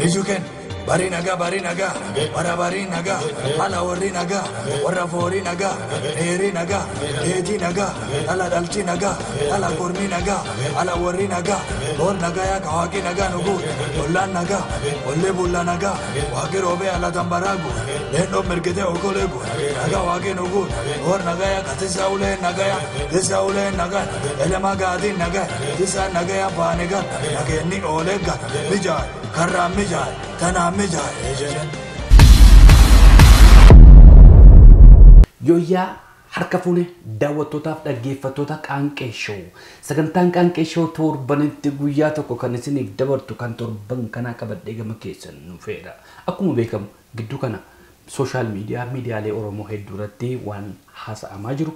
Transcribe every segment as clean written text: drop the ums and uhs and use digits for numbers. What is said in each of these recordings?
Ijuken bari naga wara bari naga ala warri naga warra fori naga eri naga eti naga ala dalchi naga ala kormi naga ala warri naga or naga ya kawaki naga nugu dollan naga olle bulla naga wage robe ala tambaragu lendo mergete okolegu naga wage nugu or naga ya katisa ule naga ya disa ule naga elema gadi naga disa naga ya banega naga ni olega mijay karra mijay tana mijay Yoya harka fuune daawwattootaaf dhaggeeffattoota Qaanqee Show sagantaan Qaanqee Show torbanitti guyyaa tokko kan isiniif dabartu kan torban kana qabadhee gama keessan nu feeda akkuma beekamu gidduu kana sooshaal miidiyaalee Oromoo hedduurratti waan haasa'amaa jiru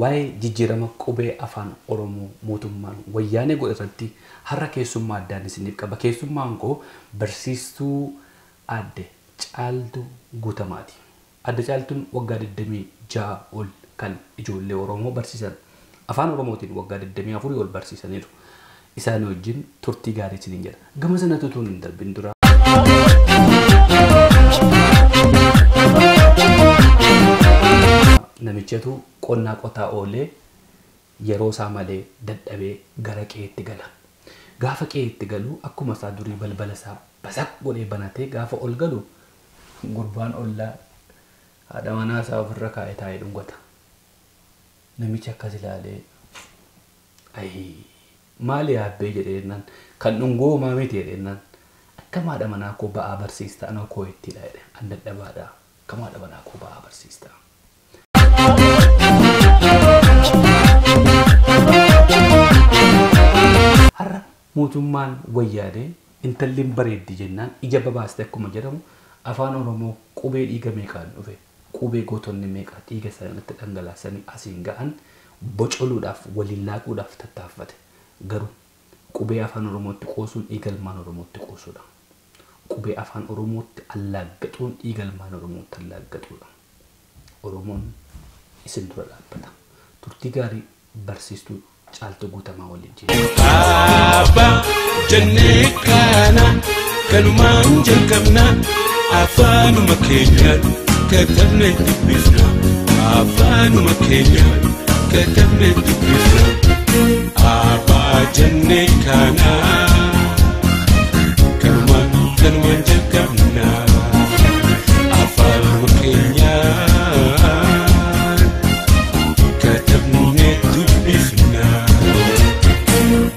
waa'ee jijjiirama qubee afaan Oromoo mootummaan wayyaanee godhatatti har'a keessummaa addaan isiniif qaba keessummaan koo barsiistuu Adde Caaltuu Guutamaati. Adde Caaltuun waggaa 26 ol kan ijoollee Oromoo barsiisan afaan Oromootiin waggaa 24 ol barsiisaniiru. Isaan wajjin turtii gaarii isiniin jedha. Gama sanatti utuu hin darbin dura. Namichatu qonnaa qotaa oolee yeroo isaa malee dadhabee gara qe'eetti gala. Gaafa qe'eetti galu akkuma isaa durii balbala isaa basaq godhee banatee gaafa ol galu gurbaan ollaa haadha manaa isaa ofirra kaa'ee taa'ee dhungata. Namichi akkas ilaalee maali yaabbee jedhee jennaan kan dhungoo maamiti jedhee jennaan akkam haadha manaa koo ba'aa barsiista anoo koo ittiidha jedhe an dadhabaadha akkam haadha manaa koo ba'aa barsiista. Har'a mootummaan wayyaanee intalliin bareeddi jennaan ija babaaste akkuma jedhamu afaan Oromoo qubee dhiiga meeqaan dhufe qubee gootonni meeqa dhiiga isaaniitti dhangalaasanii asiin ga'an bocoluudhaaf waliin laaquudhaaf tattaaffate garuu qubee afaan Oromootti qoosuun dhiiga ilmaan Oromootti qoosuudha. Qubee afaan Oromootti allaaggaxuun dhiiga ilmaan Oromootti allaaggaxuudha. Oromoon isin dura dhaabbata. Turtii gaarii barsiistuu Caaltuu Guutamaa waliin jira. Abba jennee kana kanumaan jalqabna afaanuma keenyaan katabnee dubbifna afaanuma keenyaan katabnee dubbifna abba jennee kana kanumaan jalqabna afaanuma keenyaan.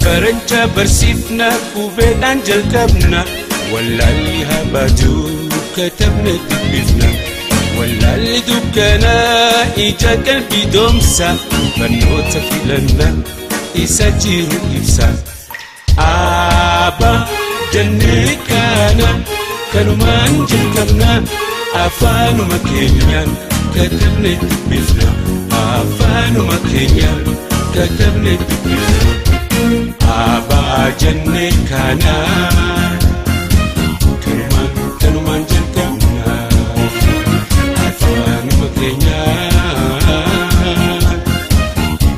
Barancha barsifna kubeedhaan jalqabna wallaalli habaajuu katabna dubbifna wallaalli dukkana ija qalbii doomsa barnoota filanna isa jiru ibsa. Abba jennee kana kanumaan jalqabna afaanuma keenyaan katabna dubbifna afaanuma keenyaan katabna dubbifna. Abba jennee kana kanumaan jalqabna afaanuma keenyaan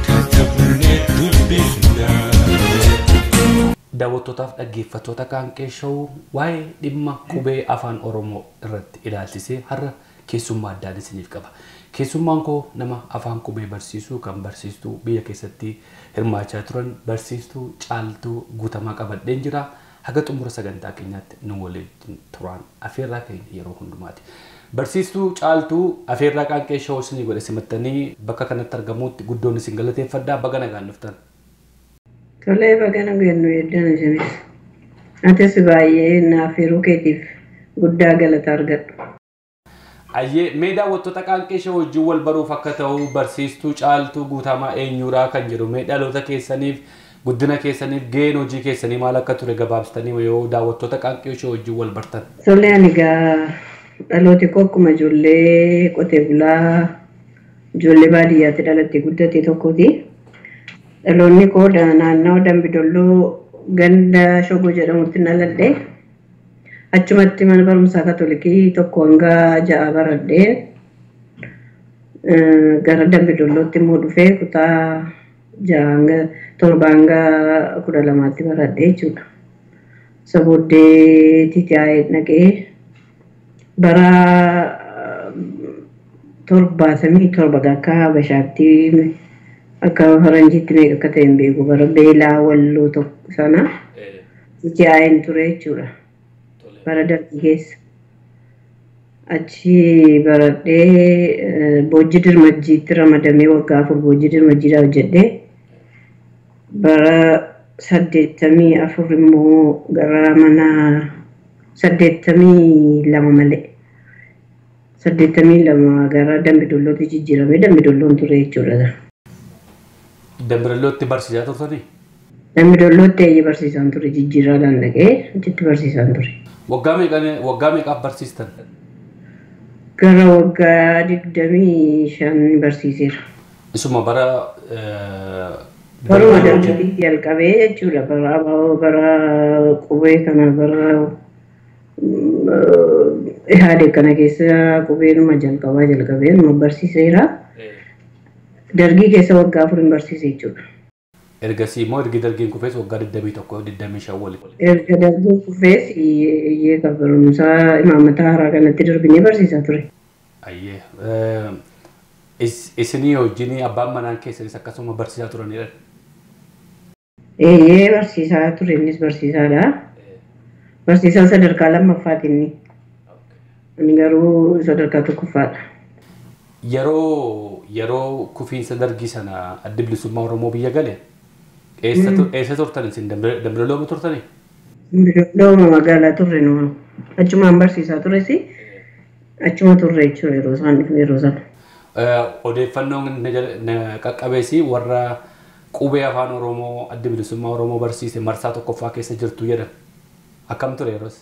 katabnee dubbifna. Daawwattootaaf dhaggeeffattoota Qaanqee Show waa'ee dhimma qubee afaan Oromoo irratti ilaalchisee har'a keessummaa addaan isiniif qaba. Keessummaan koo nama afaan qubee barsiisuu kan barsiistuu biyya keessatti hirmaachaa turan barsiistuu Caaltuu Guutamaa qabadheen jira. Haga xumura sagantaa keenyaatti nu waliin turan afeerraa keenya yeroo hundumaati. Barsiistuu Caaltuu afeerraa Qaanqee Show isinii godhe simattanii bakka kanatti argamuutti guddoon isin galateeffadhaa baga nagaan dhuftan. Tolee baga nagaan nu eeddan isinis. Atis baay'ee naaf yeroo keetiif guddaa galata argadhu. Ayyee mee daawwattoota Qaanqee Show wajjin wal baruuf akka ta'u barsiistuu Caaltuu Guutamaa eenyuuraa kan jedhu mee dhaloota keessaniif guddina keessaniif gaheen hojii keessanii maal akka ture gabaabsitanii yoo daawwattoota Qaanqee Show wajjin wal bartan. Tolee ani egaa dhalooti koo akkuma ijoollee qotee bulaa ijoollee baadiyyaatti dhalattee guddatte tokkooti. Dhaloonni koo naannoo Dambidolloo ganda Shogoo jedhamutti dhaladhe. Achumatti mana barumsaa Katoolikii tokko hanga 6 baradhee gara Dambidollootti immoo dhufee kutaa 6 hanga 7 hanga 12tti baradhee jechuudha. Sabooddee titiyaa'ee dhaqee bara 77 akka Habashaatti akka Faranjiitti meeqa akka ta'e hin beeku bara beelaa walloo tokko sana titiyaa'een ture jechuudha. Bara darbii keessa. Achi baradhee Boojii Dirmajjiitti ramadamee waggaa 4 Boojii Dirmajjiidhaa hojjedhee bara 84 immoo gara mana 82 malee 82 gara Dambidollootti jijjiiramee Dambidolloon ture jechuudha. Dambidolootti barsiisaa turtanii? Dambidolootti eeyyee barsiisaan ture jijjiiraadhaan dhaqee achitti barsiisaan ture. Waggaa meeqaaf barsiistan? Gara waggaa 25 barsiiseera. Isuma bara baruma darbii jalqabee jechuudha. Bara qubee kana bara ihaadee kana keessa qubeenuma jalqabee numa barsiiseera. Dargii keessa waggaa 4 barsiise jechuudha. Ergasii immoo ergi dargiin kufees waggaa 21-25 waliin. Erga dargiin kufees iyyee kan barumsaa imaamata haaraa kanatti darbinee barsiisaa ture. Ayyee. Isinii wajjin abbaan manaan keessanis akkasuma barsiisaa turanidha? Eeyyee barsiisaa ture innis barsiisaadha. Barsiisaa sadarkaa lammaffaati inni. Inni garuu sadarkaa tokkoffaadha. Yeroo kufiinsa dargii sana adda bilisummaa Oromoo biyya gale eessa turtan isin Dambidolloo turtanii? Dambidolloo magaalaa turre nu achumaan barsiisaa tures achuma turre jechuudha yeroo isaan dhufu yeroo sana. Odeeffannoon qaqqabeessi warra qubee afaan Oromoo adda bilisummaa Oromoo barsiise marsaa tokkoffaa keessa jirtu jedhan akkam ture yeroos?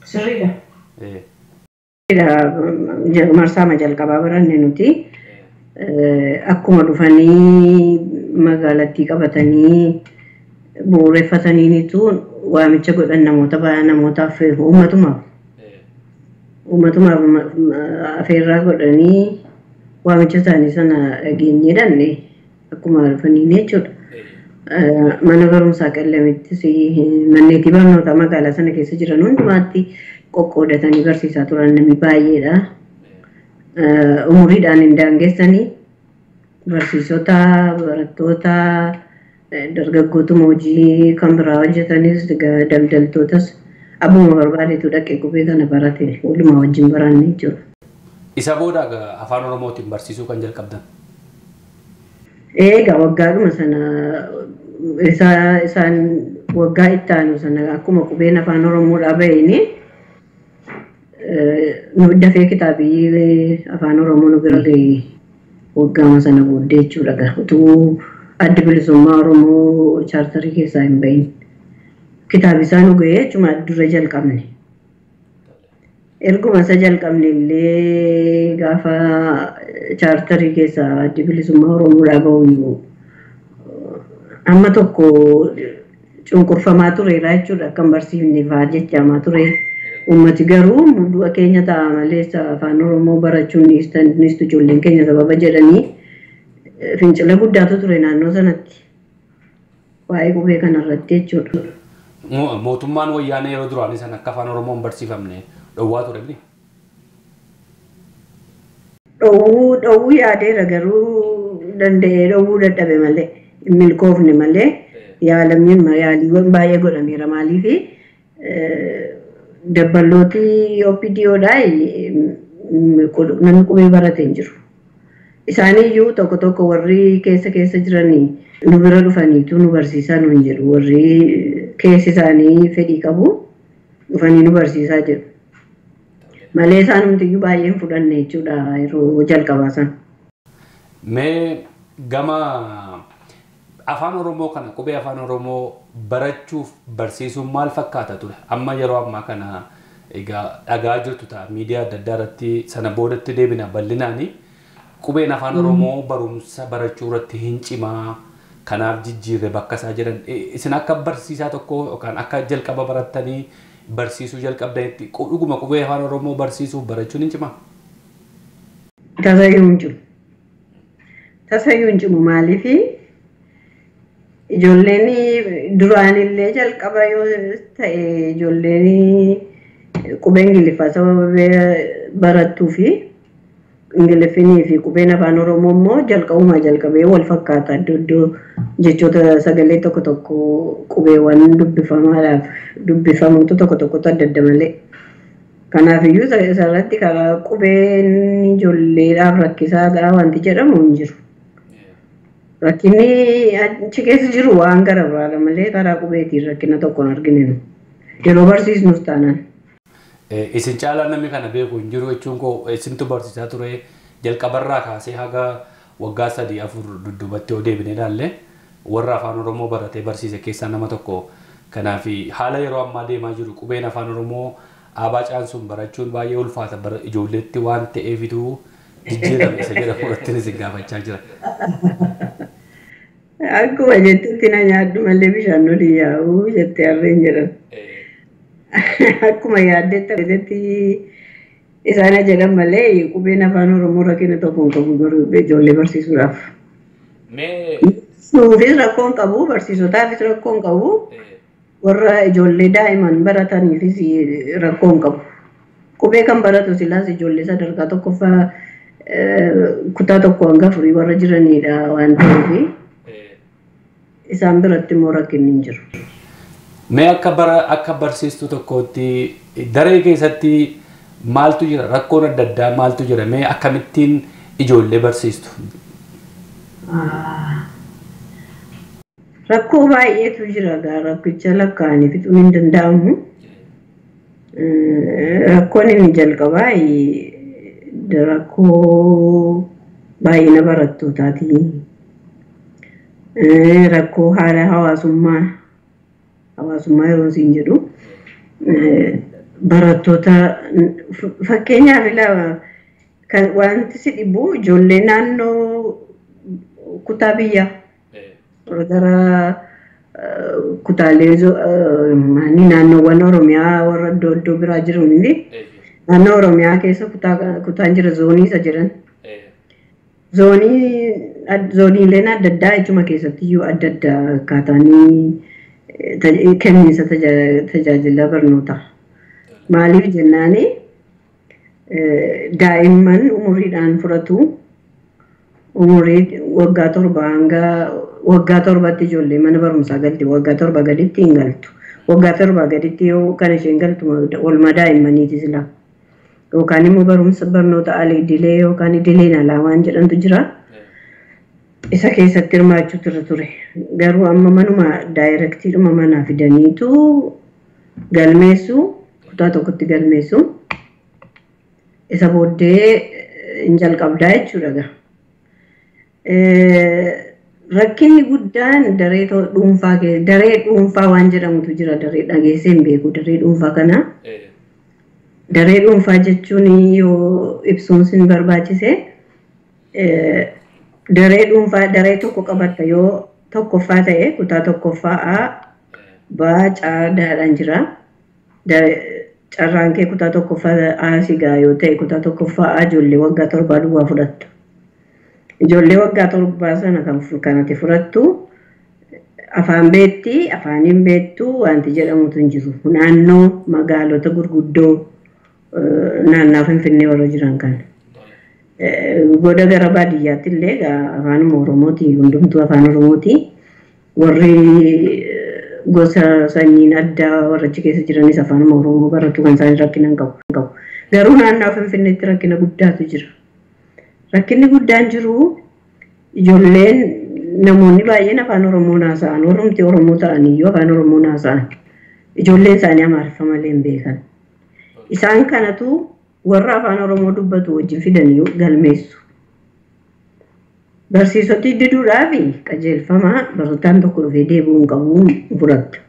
Sirriidha. Marsaa jalqabaa baranne nuti akkuma dhufanii magaalattii qabatanii bu'uureffataniinitu waamicha godhan namootaaf uummatumaaf afeerraa godhanii waamicha isaanii sana dhageenyeedhaan akkuma dhufaniin jechuudha. Mana barumsaa Qallamittis manneetii barnootaa magaalaa sana keessa jiran hundumaatti qoqqoodatanii barsiisaa turan namni baay'eedha. Umuriidhaan hin daangessanii barsiisota, barattoota, dargaggootuma hojii kan biraa hojjetanis daldaltootas abbuma barbaadetu dhaqee qubee kana barate walumaa wajjin baranne jechuudha. Isa booda afaan Oromootiin barsiisuu kan jalqabdan? Egaa waggaadhuma sana isaan waggaa itti aanu sana akkuma qubeen afaan Oromoodhaa baheen nu dafee kitaabii afaan Oromoo nu bira ga'e waggaama sana booddee jechuudha. Utuu adda bilisummaa Oromoo chaartarii keessaa hin bahin kitaabi isaa nu ga'e jechuudha dura jalqabne. Erguma isa jalqabne illee gaafa chaartarii keessaa adda bilisummaa Oromoodhaa bahu amma tokko cunqurfamaa tureera jechuudha akkam barsiifne fa'aa jechamaa ture. Uummati garuu du'a keenya ta'a malee afaan Oromoo barachuun niistu ijoolleen keenya sababa jedhanii fincila guddaatu ture naannoo sanatti waa'ee qubee kanarratti jechuudha. Mootummaan wayyaanee yeroo duraanii sana akka afaan Oromoon barsiifamne dhowwaa ture ni? Dhowwuu yaadeera garuu danda'ee dhowwuu dadhabe malee hin milkoofne malee yaaliiwwan baay'ee godhameera maaliifi dabballooti OPDOdhaa namni qubee barate hin jiru. Isaaniiyyuu tokko warri keessa jiranii nu bira dhufaniitu nu barsiisaa nu hin jedhu. Warri keessi isaanii fedhii qabu dhufanii nu barsiisaa jiru. Malee isaan hundiyyuu baay'ee hin fudhanne jechuudha yeroo jalqabaa sana. Mee gama afaan Oromoo kana qubee afaan Oromoo barachuuf barsiisuun maal fakkaata ture? Amma yeroo ammaa kana egaa dhagaa jirtu ta'a miidiyaa adda addaa irratti sana boodatti deebina bal'inaani qubeen afaan Oromoo barumsa barachuu irratti hin cimaa kanaaf jijjiirre bakka isaa jedhan isin akka barsiisaa tokko yookaan akka jalqaba barattanii barsiisuu jalqabdanitti dhuguma qubee afaan Oromoo barsiisuuf barachuun hin cimaa? Tasayyuu hin cimu maaliifi ijoolleen duraanillee jalqaba yoo ta'e ijoolleen qubee Ingiliffaa sababa barattuu fi Ingiliffinii fi qubeen afaan Oromoo immoo jalqabumaa jalqabee wal fakkaata iddoo jechoota sagalee tokko tokko qubeewwan dubbifamutu tokko tokkotu adda adda malee. Kanaafiyyuu isarratti karaa qubeen ijoolleedhaaf rakkisaadha wanti jedhamu hin jiru. Rakkinni achi keessa jiru waan gara biraadha malee karaa qubeetiin rakkina tokkoon arginu. Yeroo barsiisnus taanaan. Isin caalaa namni kana beeku hin jiru jechuun koo isintu barsiisaa ture jalqabarraa kaasee haga waggaa 3-4 dudduubatti yoo deebine ilaalle warra afaan Oromoo baratee barsiise keessaa nama tokko. Kanaaf haala yeroo ammaa deemaa jiru qubeen afaan Oromoo Abaa Caansuun barachuun baay'ee ulfaata ijoolleetti waan ta'eefitu jijjiirame isa jedhamu irratti isin gaafachaa jira. Akkuma jettutti na nyaaddu malee bishaan olii yaa'u jettee harreen jedhan. Akkuma yaaddetti isaan jedhan malee qubeen afaan Oromoo rakkina tokko hin qabu ijoollee barsiisuudhaaf. Nuufis rakkoo hin qabu barsiisotaafis rakkoo hin qabu. Warra ijoollee daa'iman barataniifis rakkoo hin qabu. Qubee kan baratu silaas ijoollee sadarkaa tokkoffaa kutaa tokko hanga 4 warra jiranidha waan ta'eef isaan biratti immoo rakkinni hin jiru. Mee akka barsiistuu tokkootti daree keessatti maaltu jira rakkoon adda addaa maaltu jira mee akkamittiin ijoollee barsiistu? Rakkoo baay'eetu jira gaa rakkicha lakkaa'anii fixuun hin danda'amu. Rakkoon inni jalqabaa rakkoo baay'ina barattootaati. Rakkoo haala hawaasummaa yeroo isin jedhu barattoota fakkeenyaaf kan wanti si dhibu ijoollee naannoo kutaa biyyaa gara kutaalee naannoowwan Oromiyaa warra iddoo biraa jiranidha. Naannoo Oromiyaa keessa kutaan jira zoonii isa jedhan. Zooniileen adda addaa ijuma keessatti iyyuu adda addaa akkaataanii kenniinsa tajaajila barnootaa. Maaliif jennaani daa'imman umuriidhaan furatu umurii waggaa 7 hanga waggaa 7tti ijoollee mana barumsaa galti waggaa 7 gaditti hin galtu. Waggaa 7 gaditti yoo kan isheen galtu oolmaa daa'immaniiti sila. Yookaan immoo barumsa barnoota al-idilee yookaan idileen alaa waan jedhantu jira. Isa keessatti hirmaachuutu irra ture. Garuu amma manuma daayirektiidhuma manaa fidaniitu galmeessu kutaa tokkotti galmeessu. Isa booddee hin jalqabdaa jechuudha. Rakkinni guddaan daree dhuunfaa waan jedhamutu jira daree dhageessee hin beeku daree dhuunfaa kana. Daree dhuunfaa jechuun yoo ibsuun sin barbaachise daree dhuunfaa daree tokko qabatta yoo tokkoffaa ta'e kutaa tokkoffaa caadaadhaan jira. Carraan kee kutaa tokkoffaa sigaa yoo ta'e kutaa tokkoffaa ijoollee waggaa 7 duwwaa fudhatta. Ijoollee waggaa 7 sana kan ati fudhattu afaan beetti afaaniin beektu wanti jedhamutu hin jiru. Naannoo magaalota gurguddoo naannaa Finfinnee warra jiran kan. Goda gara baadiyyaatti illee afaanuma Oromooti hundumtuu afaan Oromooti. Warri gosa sanyiin addaa warra achi keessa jiranis afaanuma Oromoo baratu kan isaan rakkina hin qabu. Garuu naannaa Finfinneetti rakkina guddaatu jira. Rakkinni guddaan jiru ijoolleen namoonni baay'een afaan Oromoo haasa'an warrumti Oromoo ta'aniyyuu afaan Oromoo haasa'an ijoolleen isaanii Amaariffa malee hin beekan. Isaan kanatu warra afaan Oromoo dubbatu wajjin fidanii galmeessu. Barsiisoti diduudhaaf qajeelfama barataan tokko dhufee deebi'uu hin qabu fudhatta.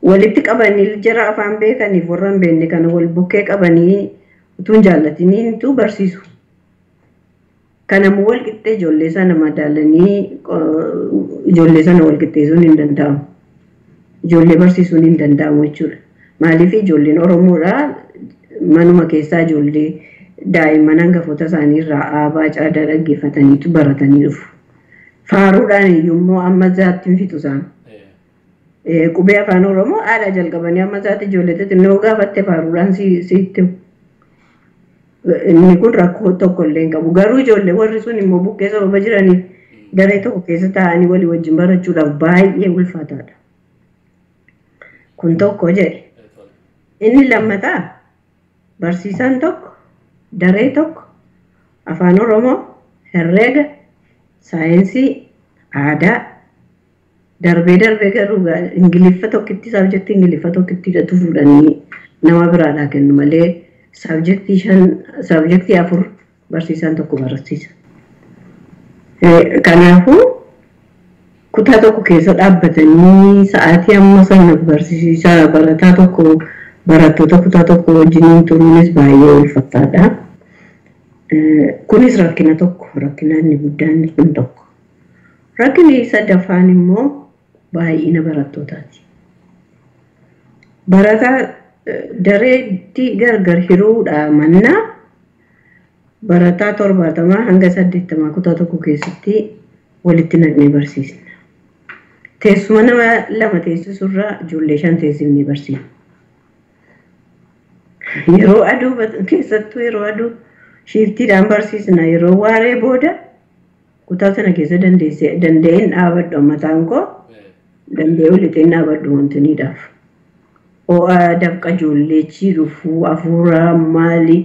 Walitti qabanii jara afaan beekaniif warra hin beekne kana wal bukkee qabanii utuu hin jaallatiniitu barsiisu. Kanamu wal qixxee ijoollee sana madaalanii ijoollee sana wal qixxeessuun hin danda'amu. Ijoollee barsiisuun hin danda'amu jechuudha. Maaliif ijoolleen Oromoodhaa manuma keessaa ijoollee daa'imman hangafoota isaanii irraa aabaa caadaa dhaggeeffataniitu baratanii dhufu. faaruudhaan iyyuu amma zaatti hin fitu isaan. Qubee afaan Oromoo aadaa jalqabanii amma zaatti ijoollee xixinnoo gaafatte faaruudhaan sitti. Inni kun rakkoo tokko illee hin qabu. Garuu ijoollee warri sun immoo buqqee sababa jiraniif daree tokko keessa taa'anii walii wajjin barachuudhaaf baay'ee ulfaataadha. Kun tokko jedhe. Inni lammataa barsiisaan tokko daree tokko afaan Oromoo, herreega, saayinsii, aadaa darbee garuu Ingiliffa tokkitti saabjektii Ingiliffa tokkitti hidhatu fuudhanii nama biraadhaa kennu malee saabjektii 4 barsiisaan tokko barsiisa. Kanaafuu kutaa tokko keessa dhaabbatanii sa'aatii amma sana barsiisaa barataa tokko barattoota kutaa tokko wajjin turuunis baay'ee ulfaataadha. Kunis rakkina tokko, rakkina inni guddaan kun tokko. Rakkinni sadaffaan immoo baay'ina barattootaati. Barataa dareetti gargar hiruudha mannaa barataa 70 hanga 80 kutaa tokko keessatti walitti naqnee barsiisna. Teessuma nama 2 teessisurraa ijoollee 5 teessifnee barsiisna. Yeroo aduu keessattuu yeroo aduu shiiftiidhaan barsiisna. Yeroo waaree booda kutaa sana keessa danda'een dhaabadhu mataan koo danda'ee walitti dhaabadhu wantiniidhaaf. Ho'a dafqa ijoollee chiirufuu hafuuraa maali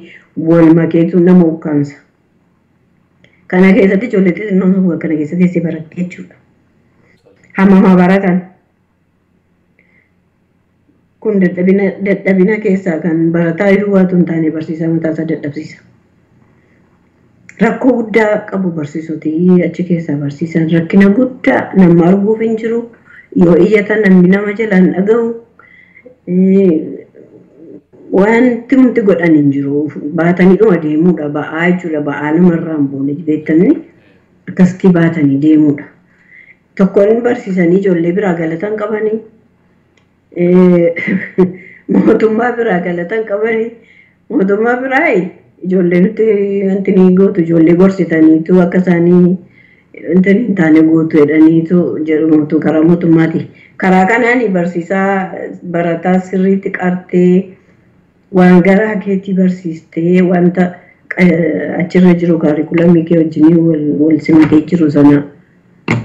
wal makeetu nama ukkaamsa. Kana keessatti ijoollee xixinnoon kana keessa teessee baratte jechuudha. Hammamaa baratan. Kun dadhabina keessaa kan barataa yeroo waatu hin taane barsiisaa mataasaa dadhabsiisa. Rakkoo guddaa qabu barsiisoti achi keessaa barsiisan rakkina guddaa nama arguuf hin jiru yoo iyyatan namni nama jalaan dhaga'u wanti nuti godhan hin jiru baatanii dhuma deemuudha ba'aa jechuudha ba'aa namarraa hin boone beektanii akkasitti baatanii deemuudha. Tokkoon barsiisanii ijoollee biraa galatan qabanii mootummaa biraa galatan qabanii mootummaa biraa ijoollee nuti wanti ni gootu ijoollee gorsitaniitu akka isaanii wanti hin taane gootu jedhaniitu jedhamutu karaa mootummaati. Karaa kanaan barsiisaa barataa sirriitti qartee waan garaa keetii barsiistee wanta achirra jiru kaarikulamii kee wajjin wal simatee jiru sana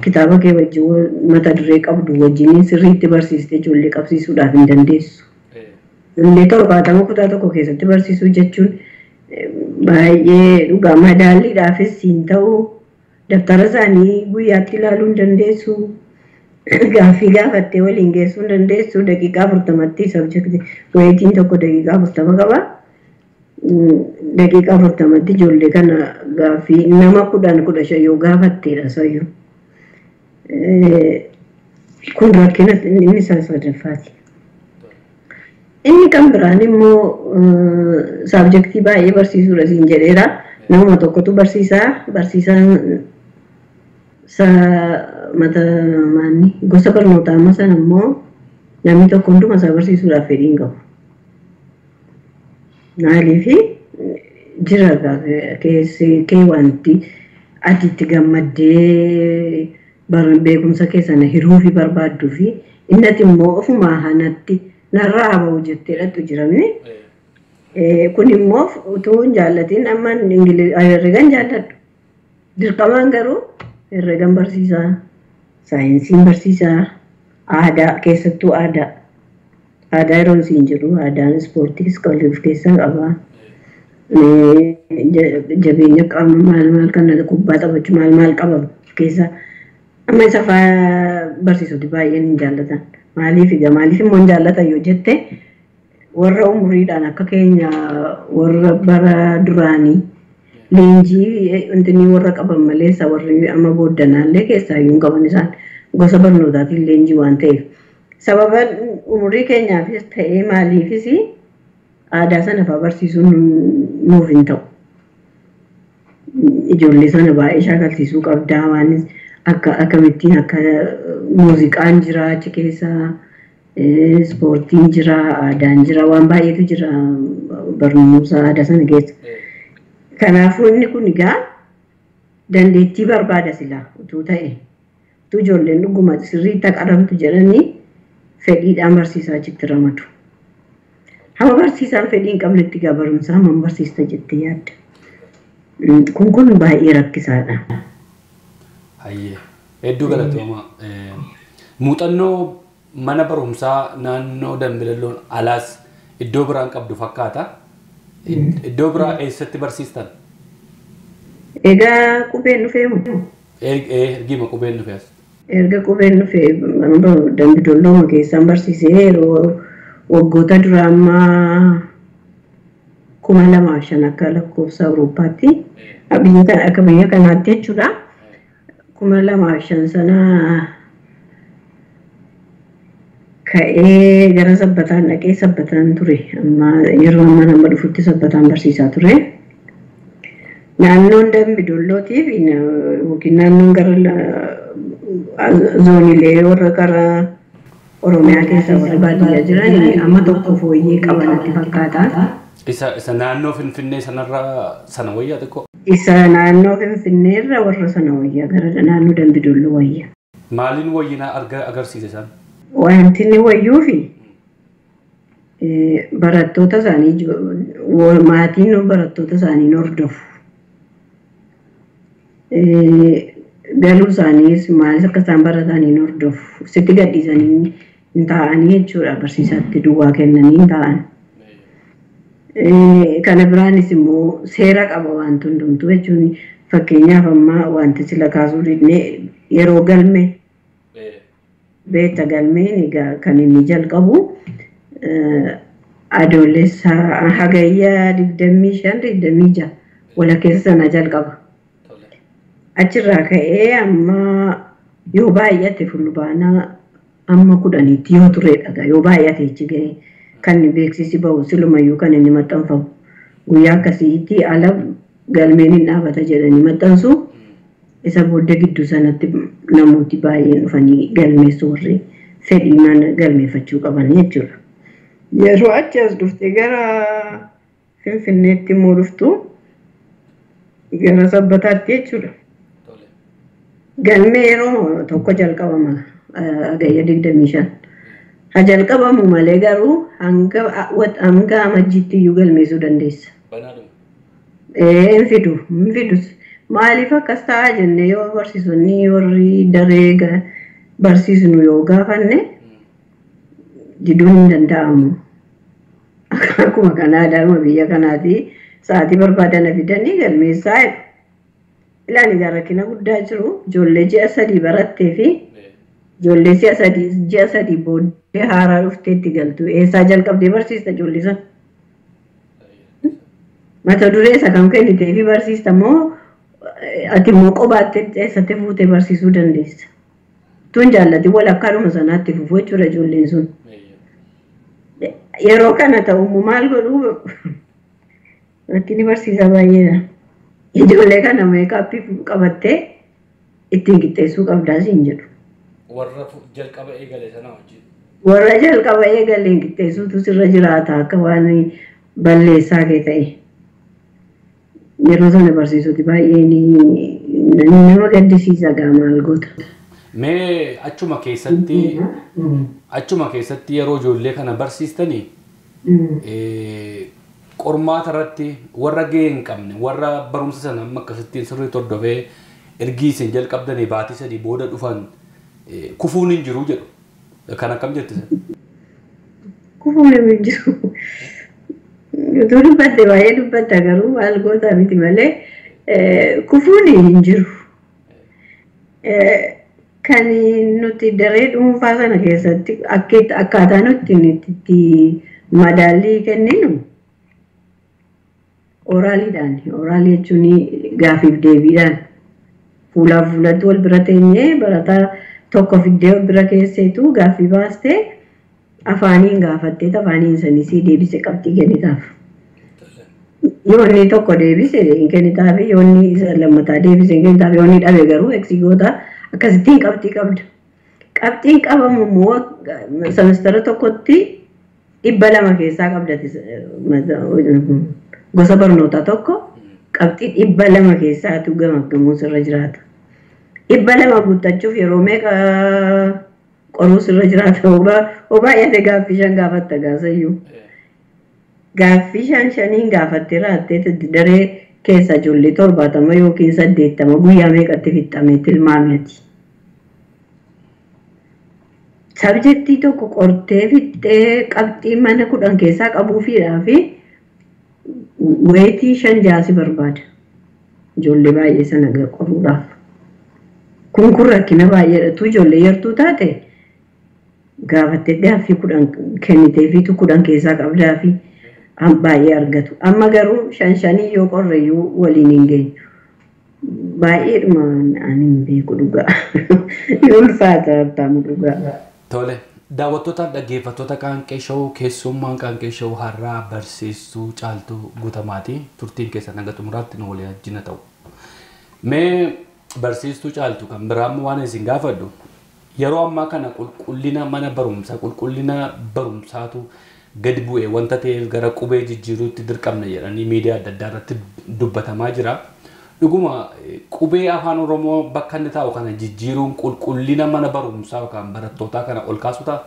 kitaaba kee wajjin mata duree qabdu wajjin sirriitti barsiistee ijoollee qabsiisuudhaaf hin dandeessu. Illee 70 kutaa tokko keessatti barsiisuu jechuun baay'ee dhugaa madaalliidhaafis hin ta'u daftara isaanii guyyaatti ilaaluu hin dandeessu. Gaaffii gaafattee waliin geessuu hin dandeessu. Daqiiqaa 40tti sabjektii wayitiin tokko daqiiqaa 40 qaba. Daqiiqaa 40tti ijoollee kana gaaffii nama 10-15 yoo gaafatteedha sayyuu. Kun rakkina inni sadaffaati. Inni kan biraan immoo sabjektii baay'ee barsiisuudha siin jedheera. Nama tokkotu barsiisaan mata maanni gosa barnootaa amma sana immoo namni tokko hunduma isaa barsiisuudhaaf fedhii hin qabu. Maaliif jira kee wanti ati itti gammaddee beekumsa keessana hiruu fi barbaaddu fi innati immoo ofumaa hanatti narraa habaa'u jetteedhatu jirame. Kun immoo utuu hin jaallatiin amma herregan jaalladhu. Dirqamaan garuu herregan barsiisaa, saayinsiin barsiisaa, aadaa keessattuu aadaa. Aadaa yeroo siin jedhu aadaan ispoortiis of keessaa qaba. Jabeenya qaama maal kan kubbaa taphachuu maal qaba keessa. Amma isa fa'aa barsiisoti baay'een hin jaallatan. Maaliif immoo hin jaallatan yoo jette warra umuriidhaan akka keenya warra bara duraanii leenjii wanti warra qaban malee isa warri amma booddanaallee keessaa iyyuu qaban isaan gosa barnootaatiin leenjii waan ta'eef. Sababa umurii keenyaafis ta'ee maaliifis aadaa sana fa'aa barsiisuun nuuf hin ta'u. Ijoollee sana baay'ee shaakalsiisuu qabdaa waan akkamittiin akka muuziqaan jira achi keessa ispoortiin jira aadaan jira waan baay'eetu jira barnoota aadaa sana keessa. Kanaafuu inni kun egaa dandeettii barbaada silaa utuu ta'e tu ijoolleen dhuguma sirriitti qaramtu jedhanii fedhiidhaan barsiisaa achitti ramadu. Hamma barsiisaan fedhii hin qabnetti gaa barumsaa hammam barsiista jettee yaadda. Kun baay'ee rakkisaadha. Hayyee hedduu galatooma. Muuxannoo mana barumsaa naannoo Dambidolloo alaas iddoo biraan qabdu fakkaata. Iddoo biraa eessatti barsiistan? Egaa qubeen dhufeemu. Ergima qubeen dhufee as. Erga qubeen dhufee Dambidolloo keessaan barsiisee yeroo waggoota duraa ammaa 2005 akka lakkoofsa Awurooppaatti akka biyya kanaatti jechuudha. 2005 sana ka'ee gara sabbataan dhaqee sabbataan ture. Amma yeroo ammaa nama dhufutti sabbataan barsiisaa ture. Naannoon Dambidollootiif yookiin naannoon gara zooniilee warra gara Oromiyaa keessa warra baadiyyaa jiran amma tokko fooyyee qabanatti fakkaata. Isa naannoo Finfinnee sana wayyaa xiqqoo? Isa naannoo Finfinnee irra warra sana wayyaa gara naannoo Dambidolloo wayyaa. Maaliin wayyinaa agarsiise san? Wanti inni wayyuu fi barattoota isaanii maatiin barattoota isaanii hordofu. Galuu isaaniis maalis akka isaan baratanii hordofu. Sitti gadhiisanii hin taa'anii jechuudha barsiisaatti duwwaa kennanii hin taa'an. Kana biraanis immoo seera qaba wanti hundumtuu jechuun fakkeenyaaf amma wanti sila kaasuu didnee yeroo galme beekta galmeen egaa kan inni jalqabu adoolessa hagayya 25-26 wala keessa sana jalqaba. Achirraa ka'ee amma yoo baay'ate fulbaanaa amma 10tti yoo turedha yoo baay'ate ichi ga'e kan beeksisi bahu silumayyuu kan inni maxxanfamu guyyaa akkasiitti ala galmeen hin dhaabata jedhanii maxxansu isa booddee gidduu sanatti namooti baay'een dhufanii galmeessu warri fedhiinaan galmeeffachuu qaban jechuudha. Yeroo achi as dhufte gara Finfinneetti immoo dhuftu gara sabbataatti jechuudha. Galmee yeroo tokko jalqabama hagayya 25. Ha jalqabamu malee garuu hanga amajjiitti iyyuu galmeessuu dandeessa. Hin fidus. Maaliif akkas ta'a jennee yoo barsiisonni warri daree barsiisnu yoo gaafanne diduun hin danda'amu. Akkuma Kanaadaadhuma biyya kanaati sa'aatii barbaadan fidanii galmeessaa jedhu. Ilaali rakkina guddaa jiru ijoollee ji'a 3 barattee fi ijoollee ji'a 3 booddee haaraa dhufteetti galtu. Eessaa jalqabdee barsiista ijoollee sana? Mata duree isa kam kennitee fi barsiista moo ati immoo qobaatti eessatti fuutee barsiisuu dandeessa? Tun jaallati walakkaadhuma sanaatti fufuu jechuudha ijoolleen sun. Yeroo kana ta'u maal godhuu? Rakkini barsiisaa baay'eedha. Ijoollee kana meekaappii qabattee ittiin qixxeessuu qabdaa siin jedhu. Warra jalqaba eegale sana wajjin. Warra jalqaba eegaleen qixxeessuutu sirra jiraata akka waan balleessaa kee ta'e. Yeroo sana barsiisoti baay'een nama gaddisiisa gaa maal goota. Mee achuma keessatti yeroo ijoollee kana barsiistanii qormaata irratti warra gahee hin qabne warra barumsa sana amma akkasittiin sirriitti hordofee ergii isin jalqabdanii baatii 3 booda dhufan kufuun hin jiru jedhu. Kan akkam jettisa? Kufuun hin jiru. Utuu dubbatte baay'ee dubbatta garuu maal goota miti malee kufuun hin jiru. Kan nuti daree dhuunfaa sana keessatti akkaataa nuti itti madaallii kenninu oraaliidhaan. Oraalii jechuun gaafiif deebiidhaan fuulaaf fuulatti wal bira teenyee barataa tokko fiddee wal bira keesseetu gaaffii baastee afaaniin gaafattee afaaniin sanisii deebise qabxii kennitaaf. Yoonni tokko deebise hin kennitaaf yoonni isa lammataa deebise hin kennitaaf yoonni dhabe garuu eksigoota akkasittiin qabxii qabda. Qabxiin qabamu immoo semestara tokkotti 200 keessaa qabdati gosa barnootaa tokko qabxii 200 keessaatu gamaggamuun sirra jiraata. dhibba lama guuttachuuf yeroo meeqa qoruu sirra jiraata obaa yaade gaaffii shan gaafatta gaasayyuu. Gaaffii shaniin gaafattee raattee daree keessa ijoollee 70 yookiin 80 guyyaa meeqatti fixxamee tilmaameeti. Sabjektii tokko qortee fixxee qabxii mana 10 keessaa qabuufiidhaa fi weetii 5-6 barbaada. Ijoollee baay'ee sana qoruudhaaf. Kun rakkina baay'eedhatu ijoollee yartuu taate gaafattee gaaffii 10 kenniteefiitu 10 keessaa qabdaa fi baay'ee argatu. Amma garuu 5 yoo qorreeyyuu waliin hin geenyu. Baay'eedhuma ani hin beeku dhugaa. Ulfaata abbamu dhugaa. Tole, daawwattootaaf dhaggeeffattoota Qaanqee Show keessummaan Qaanqee Show har'aa barsiistuu Caaltuu Guutamaati. Turtiin keessa naga xumuraatti nu walii wajjin ta'u. Mee barsiistuu Caaltuu kan biraan waan isin gaafadhu yeroo ammaa kana qulqullina mana barumsaa qulqullina barumsaatu gadi bu'ee wanta ta'eef gara qubee jijjiiruutti dirqamna jedhanii miidiyaa adda addaa irratti dubbatamaa jira. Dhuguma qubee afaan Oromoo bakka inni taa'u kana jijjiiruun qulqullina mana barumsaa yookaan barattootaa kana ol kaasu ta'a?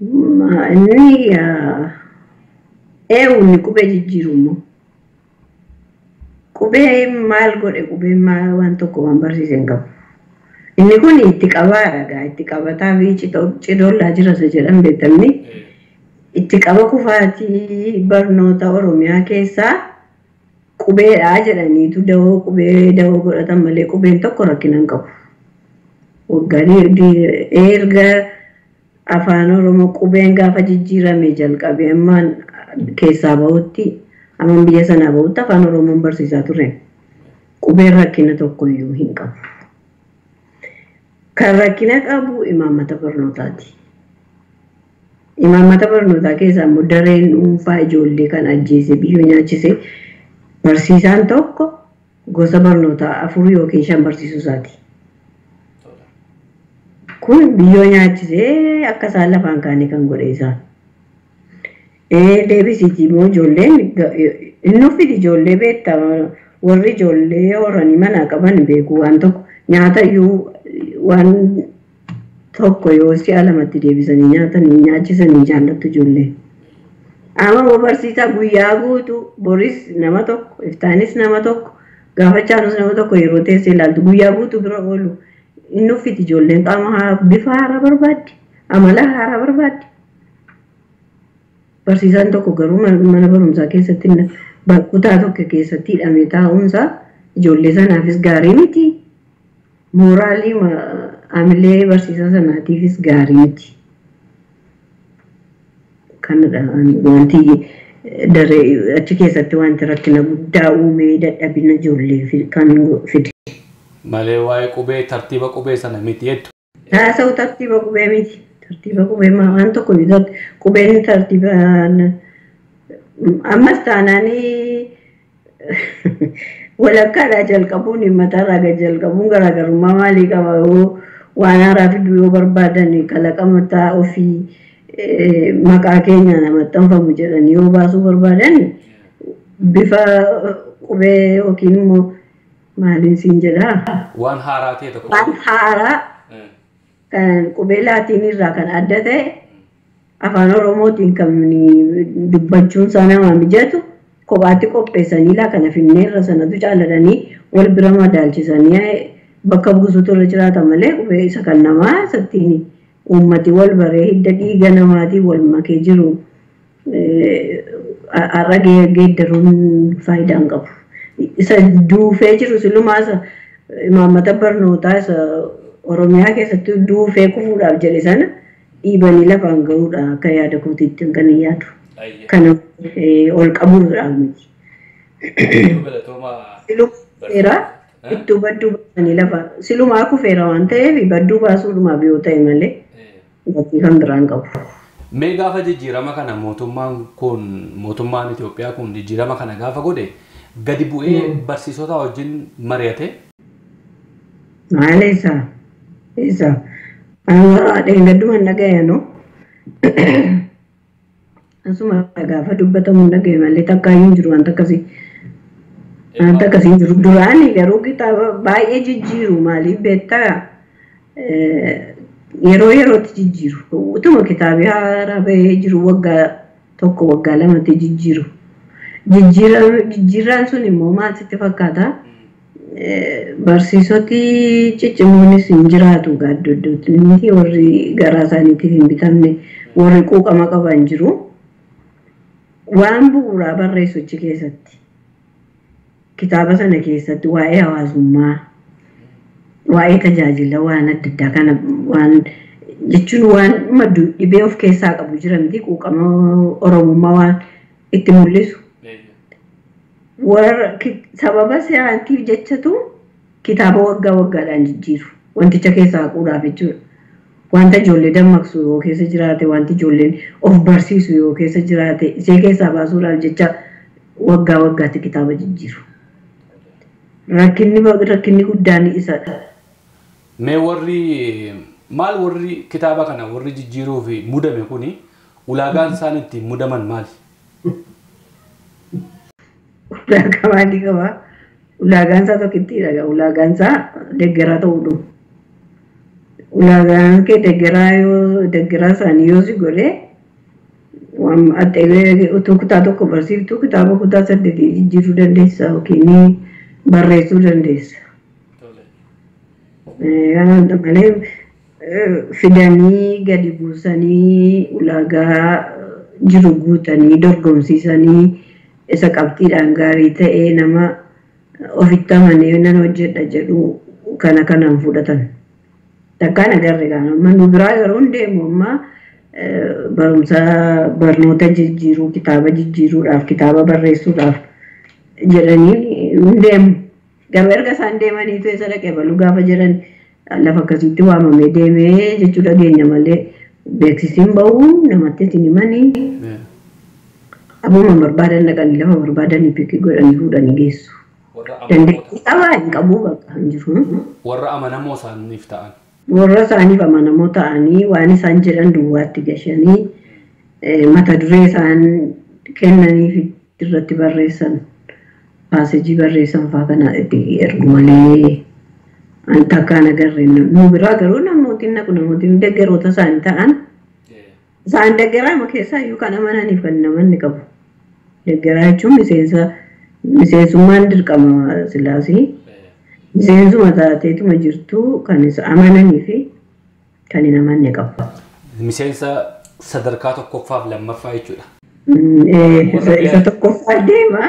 Inni eewunni qubee jijjiiru immoo qubee maal godhe qubee maal waan tokko waan barsiisen qabu. Inni kun itti qabaadha itti qabataa fi cidollaa jira isa jedhan beektamni. Itti qaba kufaatii barnoota Oromiyaa keessaa qubeedhaa jedhaniitu dawoo godhatan malee qubeen tokko rakkina hin qabu. Waggaan erga afaan Oromoo qubeen gaafa jijjiirame jalqabee ammaan keessaa bahutti amman biyya sanaa bahutti afaan Oromoon barsiisaa ture. Qubeen rakkina tokkoyyuu hin qabu. Kan rakkina qabu imaammata barnootaati. Imaammata barnootaa keessaa immoo dareen dhuunfaa ijoollee kan ajjeese biyyoo nyaachise barsiisaan tokko gosa barnootaa 4 yookiin 5 barsiisuu isaati. Kun biyyoo nyaachisee akka isaan lafaan kaanii kan godhe isaan. Deebisitii immoo ijoolleen inni uffiti ijoollee beektaa warri ijoollee horanii manaa qaban beeku waan tokko nyaata iyyuu waan tokko yoo si'a lamatti deebisanii nyaatanii nyaachisanii jaallattu ijoollee. Amma barsiisaa guyyaa guutuu boris nama tokko iftaanis nama tokko gaafachaanus nama tokko yeroo teessee ilaaltu guyyaa guutuu bira oolu inni uffiti ijoolleen qaama bifa haaraa barbaaddi amala haaraa barbaaddi. Barsiisaan tokko garuu mana barumsaa keessatti kutaa tokko keessatti hidhamee taa'uunsaa ijoollee sanaafis gaarii miti. Mooraalii amilee barsiisaa sanaatiifis gaarii miti. Kanadha wanti daree achi keessatti wanti rakkina guddaa uumee dadhabina ijoollee kan fide. Malee waa'ee qubee tartiiba qubee sana miti jettu. Haasa'u tartiiba qubee miti. Tartiiba qubee waan tokko biratti qubeen tartiibaan ammas taanaanii walakkaadhaa jalqabuun mataarraa gad jalqabuun garaagarummaa maalii qaba waan haaraa fiduu yoo barbaadan kalaqamataa ofii maqaa keenya maxxanfamu jedhanii yoo baasuu barbaadan bifa qubee yookiin immoo maaliin siin jedhaa waan haaraa ta'e tokko waan haaraa kan qubee laatiin irraa kan adda ta'e afaan Oromootiin kan dubbachuun isaa nama mijatu kophaatti qopheessanii kana finneerra sanatu caaladanii wal bira madaalchisanii bakka buusuutu irra jiraata malee qubee isa kan namaa sattiin uummati wal baree hidda dhiiga namaatii wal makee jiru har'a geeddaruun faayidaa hin qabu. Isa duufee jiru silumaa imaammata barnootaa isa Oromiyaa keessatti duufee kufuudhaaf jedhe sana dhiibanii lafaan gahuudha akka yaada kootiitti kan yaadu. Kana ol qabuudhaaf miti. Siluma iddoo badduu baasanii lafa silumaa kufeera waan ta'eef badduu baasuudhumaaf yoo ta'e malee gatii kan biraan qabu. Mee gaafa jijjiirama kana mootummaan Itoophiyaa kun jijjiirama kana gaafa godhe gadi bu'ee barsiisota wajjin mari'ate? Maal isa dheengaddumaan dhaga'e Asuma gaafa dubbatamu dhaga'e malee takkaayyuu hin jiru wanta akkasii. Wanta akkasii hin jiru. Duraanii garuu kitaaba baay'ee jijjiiru maaliif beektaa? Yeroo yerootti jijjiiru. Utuma kitaabii haaraa bahee jiru waggaa tokko waggaa lamatti jijjiiru. Jijjiirraan sun immoo maal sitti fakkaata? Barsiisoti ciccimoonis hin jiraatu gaaddoddooti. Miti warri garaa isaaniitiif hin bitamne warri quuqama qaban jiru. Waan bu'uuraa barreessu achi keessatti. Kitaaba sana keessatti waa'ee hawaasummaa, waa'ee tajaajila waan adda addaa kana waan jechuun waan maddu dhibee of keessaa qabu jira miti quuqama Oromummaa waan itti mul'isu. Warra sababa siyaatiif jechatu kitaaba waggaa waggaadhaan jijjiiru. Wanticha keessaa haquudhaaf jechuudha. Wanta ijoollee dammaqsu yoo keessa jiraate, wanti ijoolleen of barsiisu yoo keessa jiraate, isee keessaa baasuudhaaf jecha waggaa waggaatti kitaaba jijjiiru. Rakkinni guddaan isadha. Mee maal warri kitaaba kana warri jijjiiruu fi mudame kuni ulaagaan isaan ittiin mudaman maali? Ulaagaa maalii qabaa? Ulaagaan isaa tokkittiidha. Ulaagaan isaa deeggaraa ta'uudhu. Ulaagaan kee deeggaraa isaanii yoo si godhe utuu kutaa tokko barsiiftu kitaaba kutaa 8 jijjiiruu dandeessa yookiin barreessuu dandeessa. Malee fidanii gadi buusanii ulaagaa jiru guutanii dorgomsiisanii isa qabxiidhaan gaarii ta'ee nama ofitti amanee nan hojjedha jedhu kanaan fudhatan. Takkaan agarre kana nu biraa yeroo deemu amma barnoota jijjiiruu kitaaba jijjiiruudhaaf kitaaba barreessuudhaaf jedhanii deemu. Garuu erga isaan deemaniitu isa dhaqee baluu gaafa jedhan lafa akkasitti waamamee deemee jechuu dhageenya malee beeksisiin bahuu namatti isin himanii. Abuma barbaadan dhaqanii lafa barbaadanii piikii godhanii fuudhanii geessu. Dandeettii qabaa hin qabuu bakka hin jiru. Warra amanamoo isaaniif ta'an. Warra isaaniif amanamoo ta'anii waan isaan jedhan duwwaatti gashanii mata duree isaan kennaniif irratti barreessan paasejii barreessan fa'aa kana itti ergu malee takkaan agarre nu biraa garuu namoonni deeggaroota isaanii ta'an isaan deeggaraa keessaa iyyuu kan amananiif kan namanni qabu. Deeggaraa jechuun miseensummaan dirqama silaasii. Miseensuma taateetuma jirtu kan isa amananii fi kan hin amanne qabu. Miseensa sadarkaa tokkoffaaf lammaffaa jechuudha. Isa tokkoffaa deema.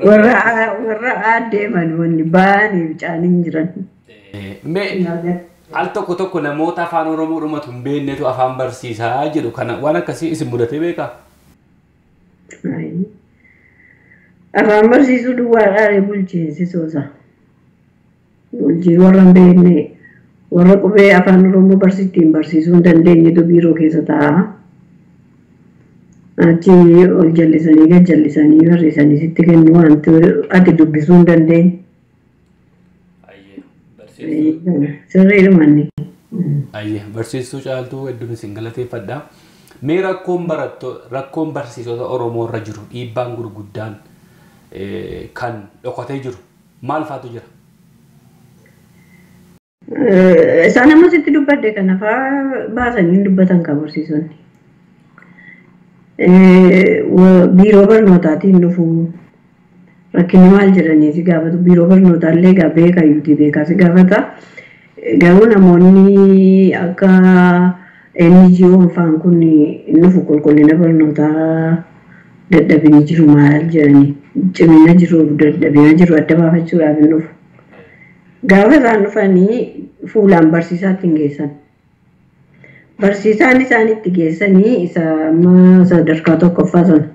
Warra deeman wanni baanii bicaanii jiran. Al tokko namoota afaan Oromoo dhumatu hin beeknetu afaan barsiisaa jedhu kana waan akkasii isin mudatee beekaa? Afaan barsiisuu duwwaadhaan bulchiinsi soosa. Bulchii warra hin beekne warra qubee afaan Oromoo barsiisuu hin dandeenyetu biiroo keessa taa'a. Achi ol jallisanii gad jallisanii barreessanii sitti kennu wanti ati dubbisuu hin dandeenye. Sirriidhumanni. Barsiistuu caaltuu hedduun isin galateeffadha. Mee rakkoon barsiisota Oromoo irra jiru dhiibbaan gurguddaan kan dhokatee jiru maal faatu jira? Isaan ammas itti dubbadde kana fa'aa baasanii dubbatan kan barsiisonni. Biiroo barnootaatiin dhufu rakkinni maal jedhanii gaafatu biiroo barnootaallee beekayyuutii beekaasi gaafata. Garuu namoonni akka NGO faan kun dhufu qulqullina barnootaa dadhabinii jiru maal jedhanii cimina jiru dadhabina jiru adda baafachuudhaaf hin dhufu. Gaafa isaan dhufanii fuulaan barsiisaatti hin geessan. Barsiisaan isaanitti geessanii isa amma sadarkaa tokkoffaa sana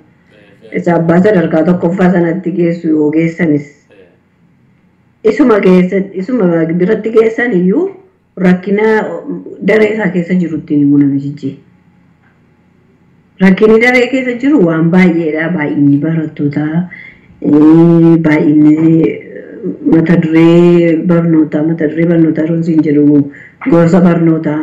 isa abbaa sadarkaa tokkoffaa sanatti geessu yoo geessanis isuma biratti geessan iyyuu rakkina daree isaa keessa jirutti himu namichi. Rakkinni daree keessa jiru waan baay'eedha. Baay'inni barattootaa, baay'inni mata duree barnootaa roonsiin jedhu gorsa barnootaa.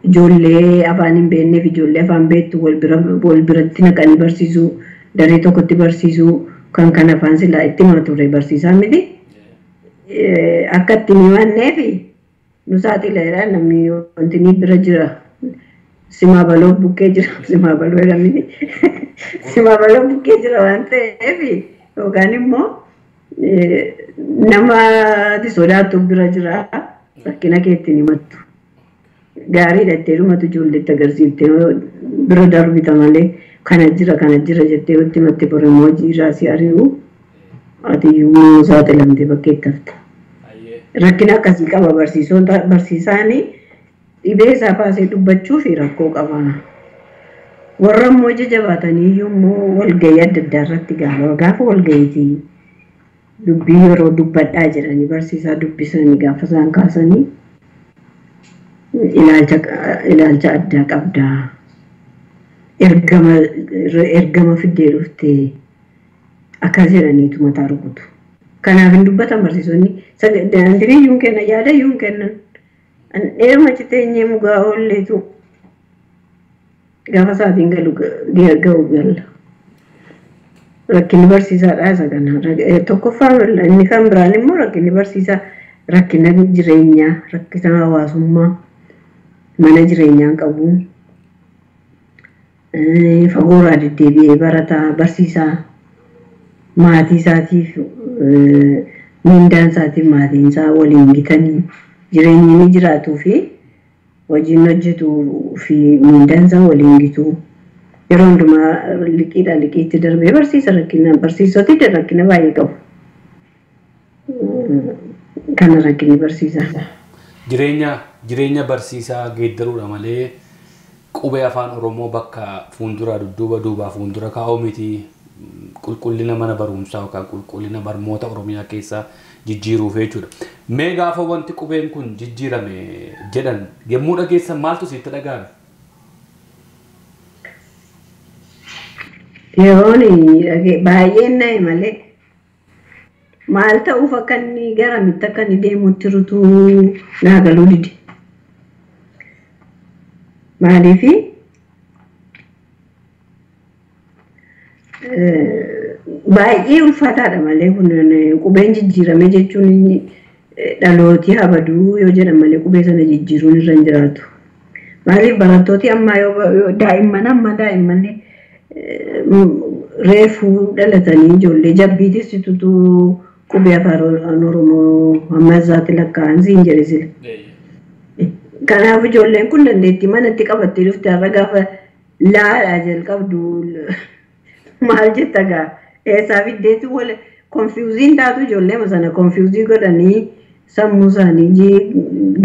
ijoollee afaan hin beekneef ijoollee afaan beektu wal biratti naqanii barsiisuu daree tokkotti barsiisuu kan afaan silaa itti hima ture barsiisaa miti. Akka itti himanneef nu saaxileera namni wanti ni bira jira. Simaa baloo bukkee jira simaa baloo jedhamini. Simaa baloo bukkee jira waan ta'eef yookaan immoo nama sodaatu bira jira rakkina keetti himattu. Gaarii dhattee dhumatu ijoolleetti agarsiiftee bira darbita malee kana jira jettee wanti matti baramoo jiraa si ari'u ati iyyuu saaxilamtee bakkeetti hafta. Rakkina akkasii qaba barsiisaanii dhibee isaa baasee dubbachuu fi rakkoo qaba. Warra immoo jabaatanii iyyuu immoo walgahii adda addaa irratti gaafa walgahiitii dubbii yeroo dubbadhaa jedhanii barsiisaa dubbisanii gaafa isaan kaasanii ilaalcha addaa qabdaa. Ergama fiddee dhuftee akkas jedhaniitu mataa rukutu. Kanaaf hin dubbatan barsiisonni dandirii yuun kenna yaada yuun kennan. Dheeruma citeenyee mugaa oolleetu gaafa isaatiin ga'u galla. Rakkinni barsiisaadhaa isa kana. Tokkoffaa inni kan biraan immoo rakkinni barsiisaa rakkina jireenyaa, rakkina hawaasummaa, mana jireenyaa qabu. Fagoorraa deddeebi'ee barataa barsiisaa maatii isaatiif miindaan isaatiif maatiin isaa waliin gitanii jireenyi ni jiraatuu fi hojiin hojjetuu fi miindaan isaa waliin gituu yeroo hundumaa liqiitti darbee barsiisoti rakkina baay'ee qabu. Kana rakkinni barsiisaa. Jireenya barsiisaa geeddaruudha malee qubee afaan Oromoo bakka fuuldura duuba fuuldura kaa'uu miti. Qulqullina mana barumsaa yookaan qulqullina barnoota Oromiyaa keessa jijjiiruuf jechuudha. Mee gaafa wanti qubeen kun jijjiirame jedhan yommuu dhageessan maaltu sitti dhaga'ame? Yeroon baay'een na'e malee maal ta'uuf akka inni garamitti akka inni deemutti rutuu naagaluu dide. Maaliifi baay'ee ulfaataadha malee kun qubeen jijjiirame jechuun dhalooti habaduu yoo jedhan malee qubee sana jijjiiruun irra hin jiraatu. Maaliif barattooti ammaa yoo daa'imman reefuu dhalatanii ijoollee jabbiitis tutuu qubee afaan Oromoo amma isaatti lakkaa'an siin jedhe sila. Kanaaf ijoolleen kun dandeettii manatti qabattee dhufte har'a gaafa laadhaa jalqabdu maal jetta gaa eessaa fiddeetti wal konfiyuuziin taatu ijoollee sana konfiyuuzii godhanii sammuu isaanii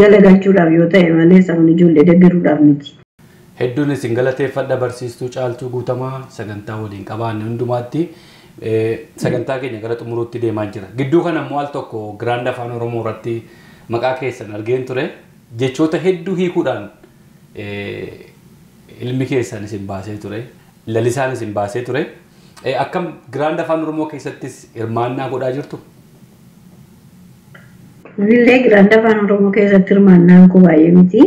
galagalchuudhaaf yoo ta'e malee sabni ijoollee deeggaruudhaaf miti. Hedduun isin galateeffadha barsiistuu Caaltuu Guutamaa sagantaa waliin qabaanne hundumaatti sagantaa keenya gara xumuruutti deemaa jira. Gidduu kana immoo al tokko Giraand Afaan Oromoo irratti maqaa keessan argeen ture jechoota hedduu hiikuudhaan ilmi keessan isin baasee ture lalisaan isin baasee ture. Akkam Giraand Afaan Oromoo keessattis hirmaannaa godhaa jirtu? Illee Giraand Afaan Oromoo keessatti hirmaannaan koo baay'ee miti.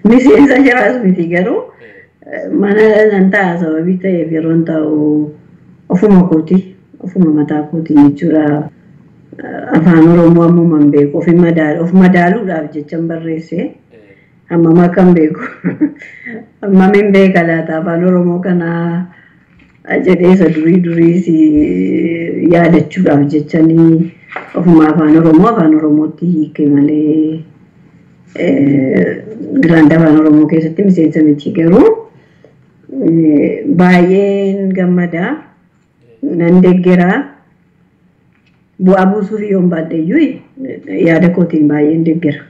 Miseensa jiraas miti garuu mana nan ta'a sababii ta'eef yeroon ta'u ofuma kooti ofuma mataa kooti jechuudha. Afaan Oromoo ammumaan beeku of madaaluudhaaf jechan barreesse. Amma kan beeku amma min beeka laata afaan Oromoo kana jedhee isa durii yaadachuudhaaf jechanii ofuma afaan Oromootti hiike malee Giraand Afaan Oromoo keessatti miseensa miti garuu baay'een gammadaa nan deeggeraa bu'aa buusuuf yoon baadheeyyuu yaada kootiin baay'een deeggera.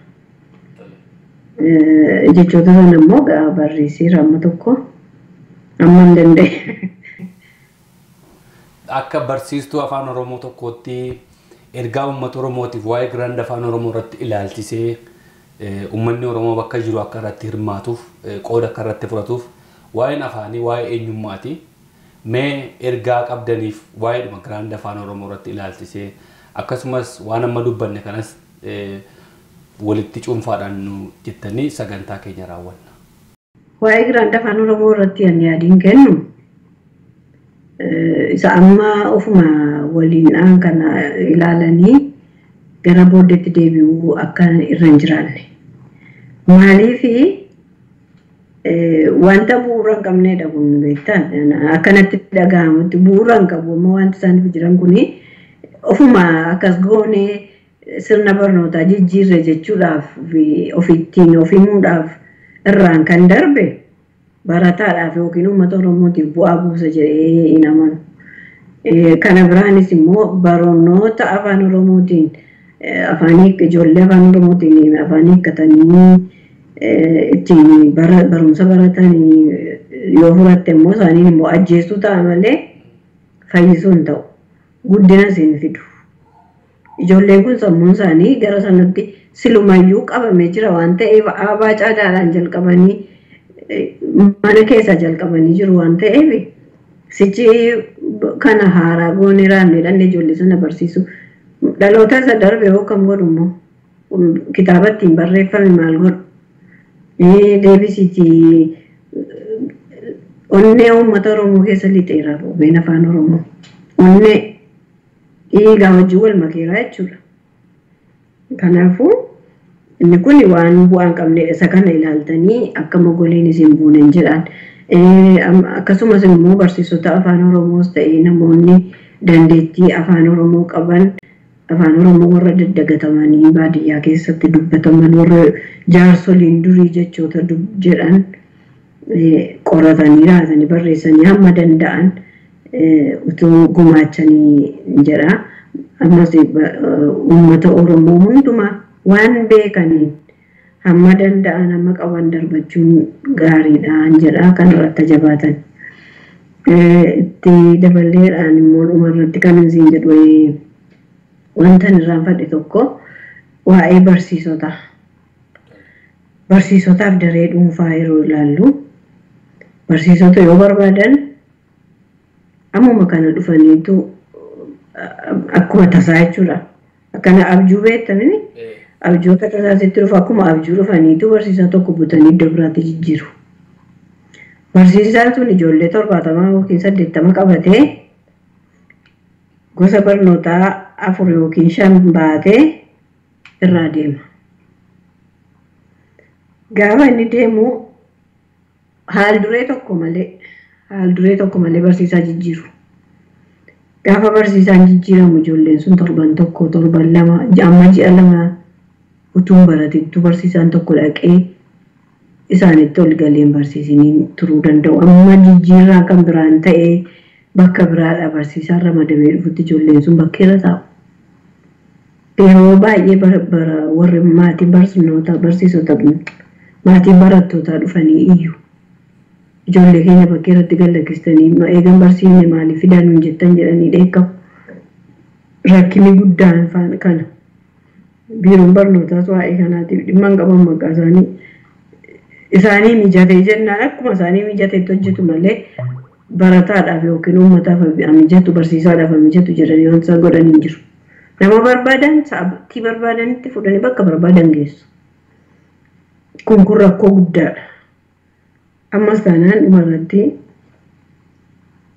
Jechoota sana immoo barreessiira amma tokko amma hin danda'e. Akka barsiistuu afaan Oromoo tokkootti ergaa uummata Oromootiif waa'ee Giraand Afaan Oromoo irratti ilaalchisee uummanni Oromoo bakka jiru akka irratti hirmaatuuf qooda akka irratti fudhatuuf waa'een afaanii waa'ee eenyummaati. Mee ergaa qabdaniif waa'eedhuma Giraand Afaan Oromoo irratti ilaalchisee akkasumas waan amma dubbanne kanas walitti cuunfaadhaan nu jettanii sagantaa keenya raawwanna. Waa'ee Giraand Afaan Oromoo irratti ani yaadiin kennu isa amma ofuma waliin kana ilaalanii gara booddeetti deebi'uu akka irra hin jiraanne. Maaliif wanta bu'uura hin qabneedha kun beektan akkanatti dhaga'amutti bu'uura hin qabu amma wanti isaaniif jiran kuni ofuma akkas goonee sirna barnootaa jijjiirre jechuudhaaf ofittiin ofimuudhaaf irraan kan darbe barataadhaaf yookiin uummata Oromootiif bu'aa buusa jedhee hin amanu. Kana biraanis immoo barnoota afaan Oromootiin ijoollee afaan Oromootiin afaan hiikkatanii ittiin barumsa baratanii yoo fudhatte immoo isaaniin immoo ajjeesuu ta'a malee fayyisuu hin ta'u. Guddina siin fidu. Ijoolleen kun sammuun isaanii gara sanatti silumayyuu qabamee jira waan ta'eef aabaa caadaadhaan jalqabanii mana keessa jalqabanii jiru waan ta'eef sichi kana haaraa goonee raanneedhaan ijoollee sana barsiisu. Dhaloota isa darbe hoo kam godhu immoo kitaaba ittiin barreeffame maal godhu? Deebisiitii onnee uummata Oromoo keessa lixeera qubeen afaan Oromoo. Onnee dhiigaa wajjin wal makeeraa jechuudha. Kanaafuu inni kun waan bu'aa hin qabnedha. Isa kana ilaaltanii akka mogoleen isin buunen jedhaan. Akkasumas immoo barsiisota afaan Oromoos ta'ee namoonni dandeettii afaan Oromoo qaban afaan Oromoo warra daddagatamanii baadiyyaa keessatti dubbataman warra jaarsoliin durii jechoota jedhan qoratanii raasanii barreessanii hamma danda'an utuu gumaachanii jedha. Ammas uummata Oromoo hundumaa waan beekaniin hamma danda'an hamma qaban darbachuun gaariidhaan jedha kan irratti jabaatan. Itti dabaleedhaan immoo dhumarratti kan isin jedhu wanta irraanfadhe tokko waa'ee barsiisotaa. Barsiisotaaf daree dhuunfaa yeroo ilaallu barsiisota yoo barbaadan ammuma kana dhufaniitu akkuma tasaa jechuudha. Akkana abjuu beektanii abjuu akka tasaasitti dhufu akkuma abjuu dhufaniitu barsiisaa tokko butanii iddoo biraatti jijjiiru. Barsiisaan sun ijoollee 70 yookiin 80 qabatee gosa barnootaa 4 yookiin 5 baatee irraa deema. Gaafa inni deemu haal duree tokko malee barsiisaa jijjiiru. Gaafa barsiisaan jijjiiramu ijoolleen sun 7 7 2 amma ji'a 2 utuun barateettu barsiisaan tokko dhaqee isaanitti ol galeen barsiisanii turuu danda'u. Amma jijjiirraa kan biraan ta'ee bakka biraadha barsiisaan ramadamee dhufutti ijoolleen sun bakkeerra taa'u. Yeroo baay'ee warri maatii barsiisota maatiin barattootaa dhufanii iyyuu ijoollee keenya bakkeerratti gallakkistanii eegan barsiifne maaliif fidaan hin jettan jedhanii dheekkamu. Rakkinni guddaan kana. Biiroon barnootaas waa'ee kanaatiif dhimma hin qaban maqaa isaanii mijatee jennaan akkuma isaanii mijateetti hojjetu malee barataadhaaf yookiin uummataaf mijatu barsiisaadhaaf mijatu jedhanii waan isaan godhan hin jiru. Nama barbaadan sa'aatii barbaadanitti fudhanii bakka barbaadan geessu. Kun rakkoo guddaadha. Ammas taanaan dhumarratti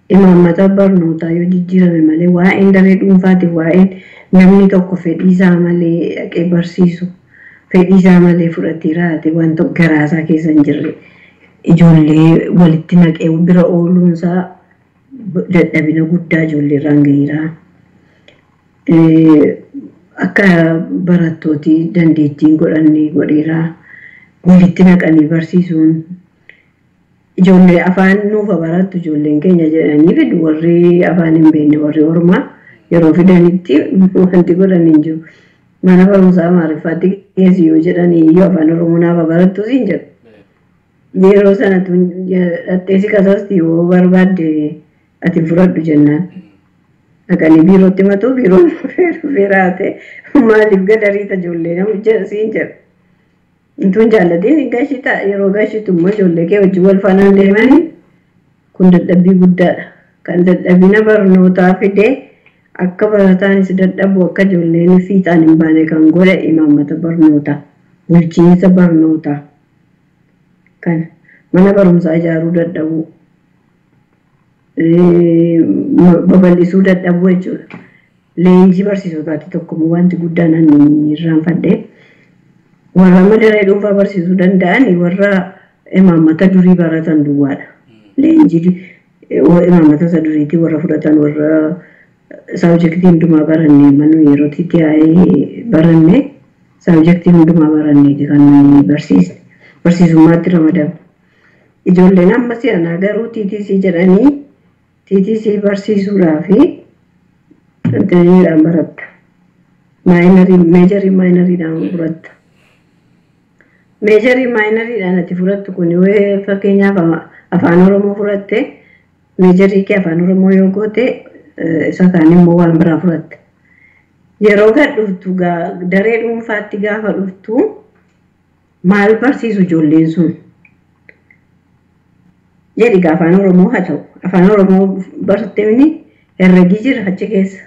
imaammata barnootaa yoo jijjiirame malee waa'een daree dhuunfaatiif waa'een namni tokko fedhii isaa malee dhaqee barsiisu fedhii isaa malee fudhatee raate wanta garaasaa keessa hin jirre ijoollee walitti naqee bira ooluunsaa dadhabina guddaa ijoollee irraan gahiira. Akka barattootii dandeettiin godhannee godheera walitti naqanii barsiisuun ijoollee afaan nuufa barattu ijoolleen keenya jedhanii fidu warri afaan hin beekne warri ormaa yeroo fidanitti wanti godhan hin jiru. Mana barumsaa Amaariffaatti geessi yoo jedhanii iyyuu afaan Oromoo naaf barattu siin jedhu. Yeroo sanatti dhatteessi kasaasti yoo barbaadde ati fudhadhu jennaan. Dhaqanii biirootti matuu biiroon feeraate maaliif gadariita ijoollee nama siin jedhu. Intuun jaallatiin gashita yeroo gashitu immoo ijoollee kee wajjin wal faanaan deemanii kun dadhabbii guddaadha. Kan dadhabina barnootaa fidee akka barataanis dadhabu akka ijoolleen fiixaan hin baane kan godhe imaammata barnootaa. bulchiinsa barnootaa kan mana barumsaa ijaaruu dadhabuu babal'isuu dadhabuu jechuudha. Leenjii barsiisotaatti tokkommoo wanti guddaan ani irraanfadhe warra madaree dhuunfaa barsiisuu danda'an warra imaammata durii baratan duwwaadha. Leenjii imaammata isa duriitii warra fudhatan warra saabjektii hundumaa barannee manuu yeroo TTI baranne saabjektii hundumaa baranneeti kan barsiisne barsiisummaatti ramadamu. Ijoolleen amma si'anaa garuu TTC jedhanii TTC barsiisuudhaaf intiniidhaan baratta. Meejarii maayinariidhaan fudhatta. Meejarii maayinariidhaan ati fudhattu kun yoo fakkeenyaaf afaan Oromoo fudhatte meejarii kee afaan Oromoo yoo goote isa kaan immoo waan biraa fudhatta. Yeroo gad dhuftu daree dhuunfaatti gaafa dhuftu maal barsiisu ijoolleen sun? Jedhi afaan Oromoo haa ta'u. Afaan Oromoo barteemni herregii jira achi keessa.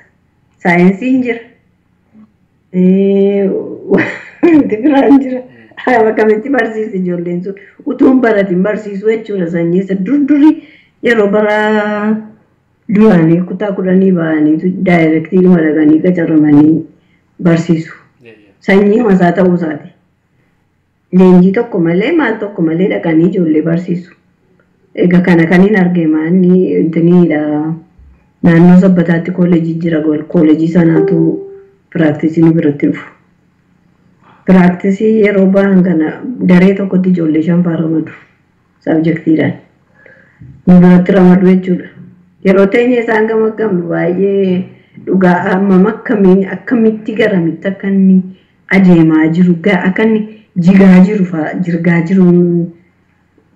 Saayinsiin jira. Wanti biraan jira. Akkamitti barsiisi ijoolleen sun utuun baratiin barsiisuu jechuudha sanyiisa durdurii yeroo bara duraanii kutaa 10 ba'aniitu daayirektii dhaqanii qacaramanii barsiisu. Sanyii masaa ta'uu isaati. Leenjii tokko malee maal tokko malee dhaqanii ijoollee barsiisu. Egaa kana kaniin arge maanni intiniidha. Naannoo Sabbataatti kooleejii jira kooleejii sanaatu piraaktisii nu biratti dhufu. Piraaktisii yeroo ba'an kana daree tokkotti ijoollee 5 ramadu saabjektiidhaan. Nu biratti ramadu jechuudha. Yeroo teenye isaan gamaggamnu baay'ee dhugaa hammam akkamitti garamitti akka inni adeemaa jiru akka inni jirgaa jiru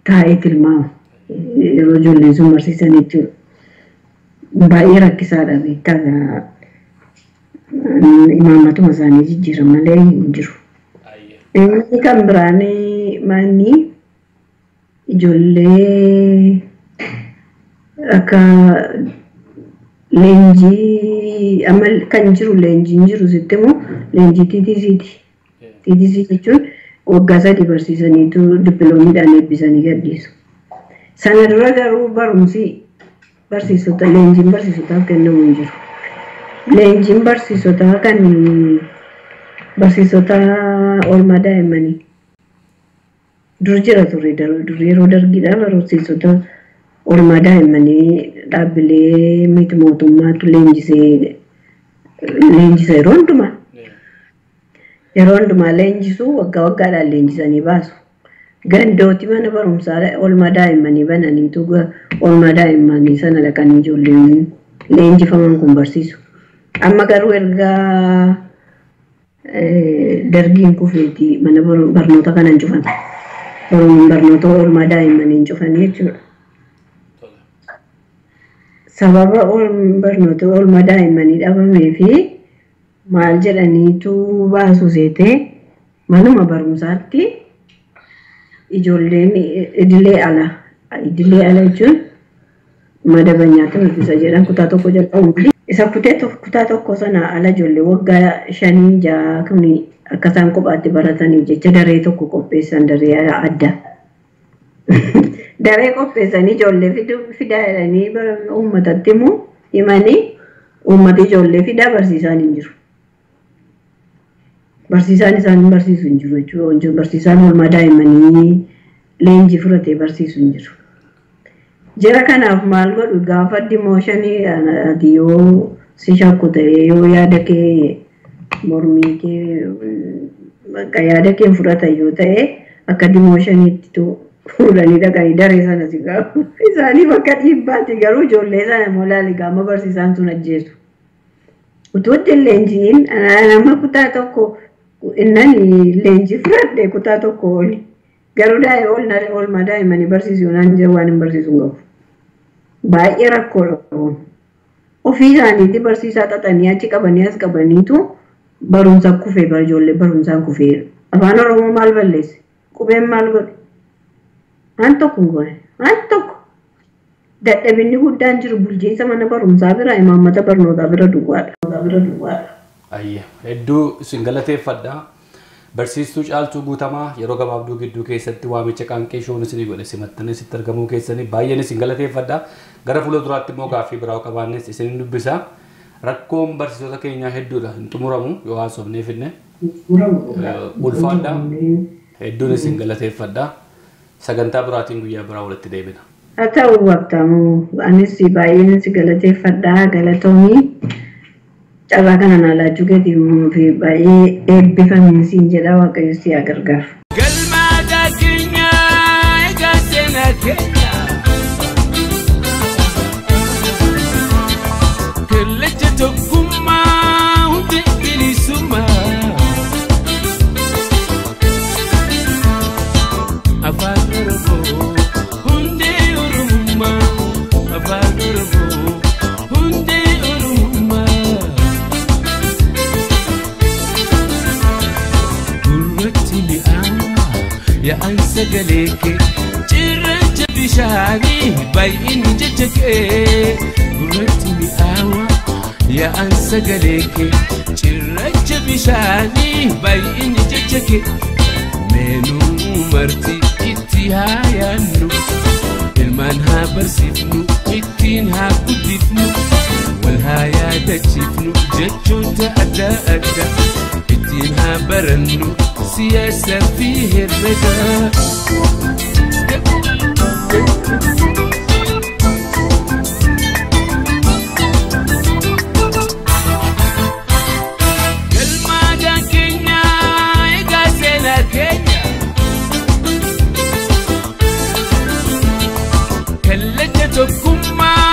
taa'ee tilmaama. Yeroo ijoolleen sun barsiisan jechuudha. Baay'ee rakkisaadha beektaa imaammatuma isaanii jijjiiran malee hin jiru. Inni kan biraan manni ijoollee akka leenjii amma kan jiru leenjiin jiru sitti immoo leenjii TTC'ti. TTC jechuun waggaa 3 barsiisaniitu dippiloomiidhaan eebbisanii gadhiisu. Sana dura garuu barumsi barsiisota leenjiin barsiisotaaf kennamu hin jiru. Leenjiin barsiisotaa kan barsiisota oolmaa daa'immanii dur jira ture dur yeroo dargiidhaa barsiisota oolmaa daa'immanii dhaabbilee miti mootummaatu leenjisee yeroo hundumaa leenjisuu waggaa waggaadhaan leenjisanii baasu. Gandooti mana barumsaa oolmaa daa'immanii bananiitu oolmaa daa'immanii sana dhaqanii ijoolleen leenjifaman kun barsiisu. Amma garuu erga dargiin kufeetii mana barnoota kanan cufan. Barnoota oolmaa daa'immanii cufanii jechuudha. Sababa barnoota oolmaa daa'immanii dhabamee fi maal jedhaniitu baasu seetee manuma barumsaatti ijoolleen idilee ala jechuun madabanyaatti mul'isa jedhan kutaa tokko jalqabu. Isa kutaa tokko sana ala ijoollee waggaa 5-6 kun akka isaan kophaatti barataniif jecha daree tokko qopheessan daree adda. Daree qopheessanii ijoollee fidaa jedhanii uummatatti immoo himanii uummata ijoollee fidaa barsiisaan hin jiru. Barsiisaan isaan barsiisu hin jiru jechuudha. Barsiisaan oolmaa daa'immanii leenjii fudhatee barsiisu hin jiru. Jara kanaaf maal godhu gaafa dimooshanii ati yoo si shakku ta'e yoo yaada kee mormii kee bakka yaada kee fudhatan yoo ta'e akka dimooshaniitti fuudhanii dhaqanii daree sana si gaafu. Isaanii bakka dhiibbaatti garuu ijoollee sana molaali gaama barsiisaan sun ajjeesu. Utuu ittiin leenjiin nama kutaa tokko innani leenjii fudhadhe kutaa tokko oli. Garuu oolmaa daa'immanii barsiisuu naan jiru waan hin barsiisuun qabu. Baay'ee rakkoodha. Ofii isaaniitti barsiisaa xaxanii achi qabanii as qabaniitu barumsa kufee ijoollee barumsaan kufee. Afaan Oromoo maal balleesse? Qubeen maal godhe? Waan tokko hin goone. Waan tokko. Dadhabinni guddaan jiru bulchiinsa mana barumsaa bira imaammata barnootaa bira duwwaadha. Hedduu isin galateeffadha. Barsiistuu Caaltuu Guutamaa yeroo gabaabduu gidduu keessatti waamicha qaanqee shoon isinii godhe simattanii sitti argamuu keessanii baay'een isin galateeffadha. Gara fuula duraatti immoo gaaffii biraa qabaannes isin dubbisa. Rakkoon barsiisota keenyaa hedduudha hin xumuramu yoo haasofneef inne. Ulfaadha. Hedduun isin galateeffadha. Sagantaa biraatiin guyyaa biraa walitti deebina. Haa ta'u waqtamu anis baay'een si galateeffadha galatoomii. Carraa kana naalaa jugati fi baay'ee eebbifamni siin jedha Waaqayyo si haa gargaaru. Galmaadhaa keenyaa egaa seenaa keenya. Kallacha tokkummaa hundi bilisummaa. Afaan Oromoo hundi Oromummaa. Afaan Oromoo hundi Oromummaa. Gurratti mi'aawa yaa'an sagalee kee cirracha bishaanii baay'inni jecha kee. Gurratti mi'aawa yaa'an sagalee kee cirracha bishaanii baay'inni jecha kee. Meenuu marti itti haa yaannu ilmaan haa barsiifnu ittiin haa guddifnu wal haa yaadachiifnu jechoota adda addaa ittiin haa barannu siyaasa fi herrega. Galmaadhaan keenyaa egaa seenaa keenya. Kallacha tokkummaa